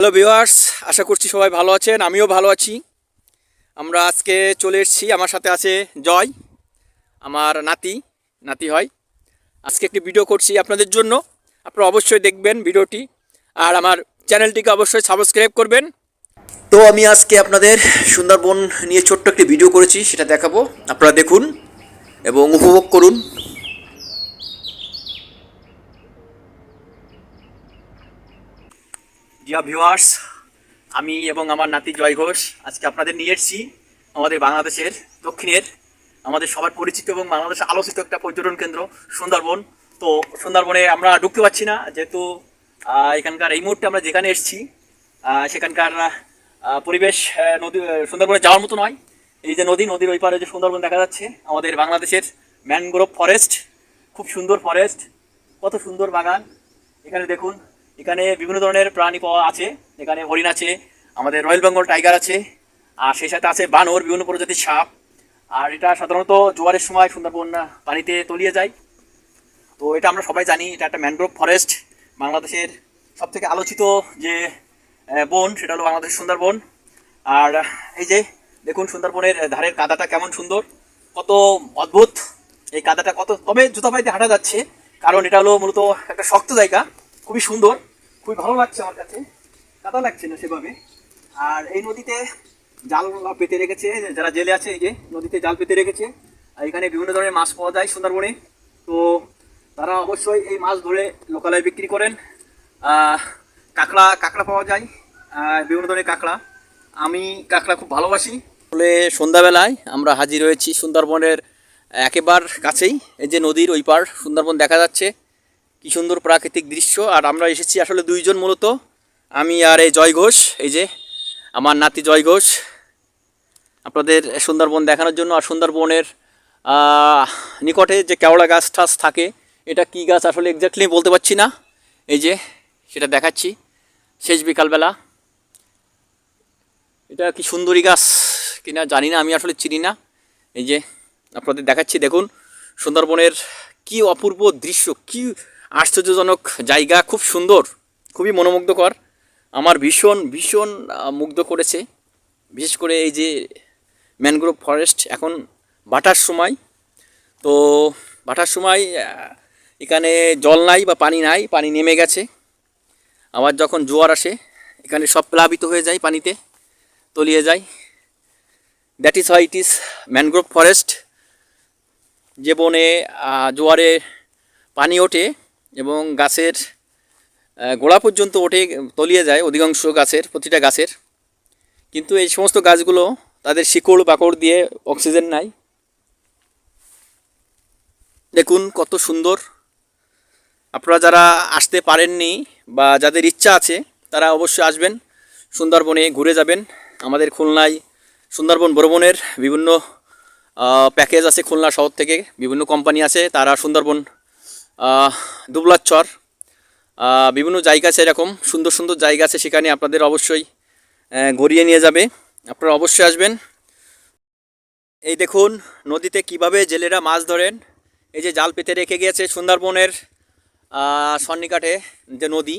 Hello viewers, আশা করছি সবাই ভালো আছেন। আমিও ভালো আছি। আমরা আজকে চলে এসেছি, আমার সাথে আছে জয়, আমার নাতি নাতি হয়। আজকে একটি ভিডিও করছি আপনাদের জন্য। আপনারা অবশ্যই দেখবেন ভিডিওটি, আর আমার চ্যানেলটিকে অবশ্যই সাবস্ক্রাইব করবেন। তো আমি আজকে আপনাদের সুন্দরবন নিয়ে ছোট্ট একটি ভিডিও করেছি, সেটা দেখাবো। আপনারা দেখুন এবং উপভোগ করুন। ডিয়ার ভিউয়ার্স, আমি এবং আমার নাতি জয় ঘোষ আজকে আপনাদের নিয়ে এসেছি আমাদের বাংলাদেশের দক্ষিণের, আমাদের সবার পরিচিত এবং বাংলাদেশে আলোচিত একটা পর্যটন কেন্দ্র সুন্দরবন। তো সুন্দরবনে আমরা ঢুকতে পারছি না, যেহেতু এখানকার এই মুহূর্তে আমরা যেখানে এসেছি সেখানকার পরিবেশ নদী সুন্দরবনে যাওয়ার মতো নয়। এই যে নদীর ওই পারে যে সুন্দরবন দেখা যাচ্ছে, আমাদের বাংলাদেশের ম্যানগ্রোভ ফরেস্ট, খুব সুন্দর ফরেস্ট, কত সুন্দর বাগান। এখানে দেখুন, এখানে বিভিন্ন ধরনের প্রাণী পাওয়া আছে। এখানে হরিণ আছে, আমাদের রয়্যাল বেঙ্গল টাইগার আছে, আর সেই সাথে আছে বানর, বিভিন্ন প্রজাতির সাপ। আর এটা সাধারণত জোয়ারের সময় সুন্দরবন পানিতে তলিয়ে যায়। তো এটা আমরা সবাই জানি, এটা একটা ম্যানগ্রোভ ফরেস্ট। বাংলাদেশের সবথেকে আলোচিত যে বন, সেটা হলো বাংলাদেশের সুন্দরবন। আর এই যে দেখুন, সুন্দরবনের ধারের কাদাটা কেমন সুন্দর, কত অদ্ভুত এই কাদাটা, কত তবে জুতা পায়ে হাঁটা যাচ্ছে, কারণ এটা হলো মূলত একটা শক্ত জায়গা। খুবই সুন্দর, খুবই ভালো লাগছে আমার কাছে, কাদা লাগছে না সেভাবে। আর এই নদীতে জাল পেতে রেখেছে যারা জেলে আছে, এই যে নদীতে জাল পেতে রেখেছে। আর এখানে বিভিন্ন ধরনের মাছ পাওয়া যায় সুন্দরবনে। তো তারা অবশ্যই এই মাছ ধরে লোকালয়ে বিক্রি করেন। কাঁকড়া কাঁকড়া পাওয়া যায়, বিভিন্ন ধরনের কাঁকড়া। আমি কাঁকড়া খুব ভালোবাসি। আসলে সন্ধ্যাবেলায় আমরা হাজির হয়েছি সুন্দরবনের একেবারে কাছেই। এই যে নদীর ওই পার সুন্দরবন দেখা যাচ্ছে, কি সুন্দর প্রাকৃতিক দৃশ্য। আর আমরা এসেছি আসলে দুইজন, মূলত আমি আর এই জয় ঘোষ, এই যে আমার নাতি জয় ঘোষ, আপনাদের সুন্দরবন দেখানোর জন্য। আর সুন্দরবনের নিকটে যে কেওড়া গাছ টাছ থাকে, এটা কি গাছ আসলে এক্স্যাক্টলি বলতে পারছি না। এই যে সেটা দেখাচ্ছি শেষ বিকালবেলা। এটা কি সুন্দরী গাছ কিনা জানি না, আমি আসলে চিনি না। এই যে আপনাদের দেখাচ্ছি, দেখুন সুন্দরবনের কি অপূর্ব দৃশ্য, কি আশ্চর্যজনক জায়গা, খুব সুন্দর, খুবই মনোমুগ্ধকর। আমার ভীষণ ভীষণ মুগ্ধ করেছে। বিশেষ করে এই যে ম্যানগ্রোভ ফরেস্ট এখন ভাটার সময়। তো ভাটার সময় এখানে জল নাই বা পানি নাই, পানি নেমে গেছে। আবার যখন জোয়ার আসে এখানে সব প্লাবিত হয়ে যায়, পানিতে তলিয়ে যায়। That is why it is mangrove forest. যে বনে জোয়ারে পানি ওঠে এবং গাছের গোড়া পর্যন্ত ওঠে, তলিয়ে যায় অধিকাংশ গাছের, প্রতিটা গাছের। কিন্তু এই সমস্ত গাছগুলো তাদের শিকড় বাকড় দিয়ে অক্সিজেন নেয়। দেখুন কত সুন্দর। আপনারা যারা আসতে পারেননি বা যাদের ইচ্ছা আছে, তারা অবশ্যই আসবেন, সুন্দরবনে ঘুরে যাবেন। আমাদের খুলনায় সুন্দরবন ভ্রমণের বিভিন্ন প্যাকেজ আছে। খুলনা শহর থেকে বিভিন্ন কোম্পানি আছে, তারা সুন্দরবন, দুবলাচর, বিভিন্ন জায়গা আছে, এরকম সুন্দর সুন্দর জায়গা আছে, সেখানে আপনাদের অবশ্যই ঘুরিয়ে নিয়ে যাবে। আপনারা অবশ্যই আসবেন। এই দেখুন নদীতে কিভাবে জেলেরা মাছ ধরেন। এই যে জাল পেতে রেখে গিয়েছে সুন্দরবনের সন্নিকটে যে নদী,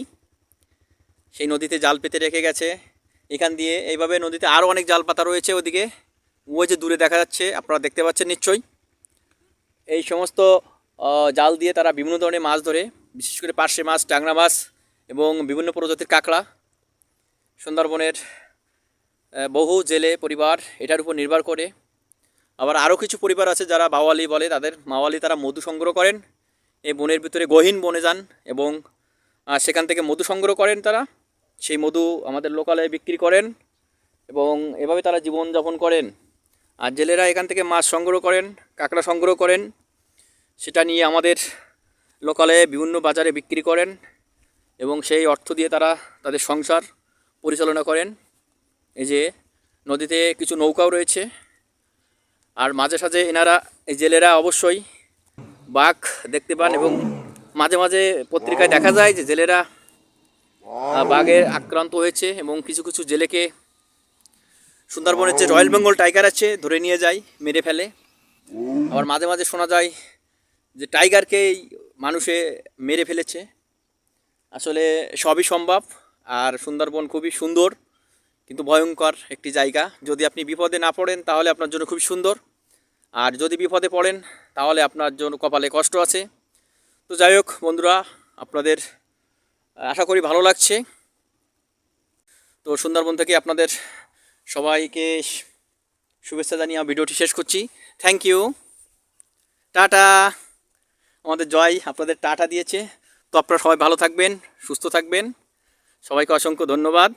সেই নদীতে জাল পেতে রেখে গেছে। এখান দিয়ে এইভাবে নদীতে আরও অনেক জাল পাতা রয়েছে, ওদিকে ওই যে দূরে দেখা যাচ্ছে, আপনারা দেখতে পাচ্ছেন নিশ্চয়ই। এই সমস্ত জাল দিয়ে তারা বিভিন্ন ধরনের মাছ ধরে, বিশেষ করে পার্শে মাছ, ট্যাংরা মাছ এবং বিভিন্ন প্রজাতির কাঁকড়া। সুন্দরবনের বহু জেলে পরিবার এটার উপর নির্ভর করে। আবার আরও কিছু পরিবার আছে যারা বাওয়ালি বলে, তাদের মাওয়ালি, তারা মধু সংগ্রহ করেন। এই বনের ভিতরে গহীন বনে যান এবং সেখান থেকে মধু সংগ্রহ করেন তারা। সেই মধু আমাদের লোকালয়ে বিক্রি করেন এবং এভাবে তারা জীবনযাপন করেন। আর জেলেরা এখান থেকে মাছ সংগ্রহ করেন, কাঁকড়া সংগ্রহ করেন, সেটা নিয়ে আমাদের লোকালয়ে বিভিন্ন বাজারে বিক্রি করেন এবং সেই অর্থ দিয়ে তারা তাদের সংসার পরিচালনা করেন। এই যে নদীতে কিছু নৌকাও রয়েছে। আর মাঝে সাঝে এনারা, এই জেলেরা অবশ্যই বাঘ দেখতে পান এবং মাঝে মাঝে পত্রিকায় দেখা যায় যে জেলেরা বাঘের আক্রান্ত হয়েছে এবং কিছু কিছু জেলেকে সুন্দরবনের যে রয়্যাল বেঙ্গল টাইগার আছে ধরে নিয়ে যায়, মেরে ফেলে। আবার মাঝে মাঝে শোনা যায় যে টাইগারকেই মানুষে মেরে ফেলেছে। আসলে সবই সম্ভব। আর সুন্দরবন খুবই সুন্দর কিন্তু ভয়ঙ্কর একটি জায়গা। যদি আপনি বিপদে না পড়েন তাহলে আপনার জন্য খুবই সুন্দর, আর যদি বিপদে পড়েন তাহলে আপনার জন্য কপালে কষ্ট আছে। তো যাই হোক বন্ধুরা, আপনাদের আশা করি ভালো লাগছে। তো সুন্দরবন থেকে আপনাদের সবাইকে শুভেচ্ছা জানিয়ে ভিডিওটি শেষ করছি। Thank you, tata. আমাদের জয় আপনাদের টাটা দিয়েছে। তো আপনারা সবাই ভালো থাকবেন, সুস্থ থাকবেন। সবাইকে অসংখ্য ধন্যবাদ।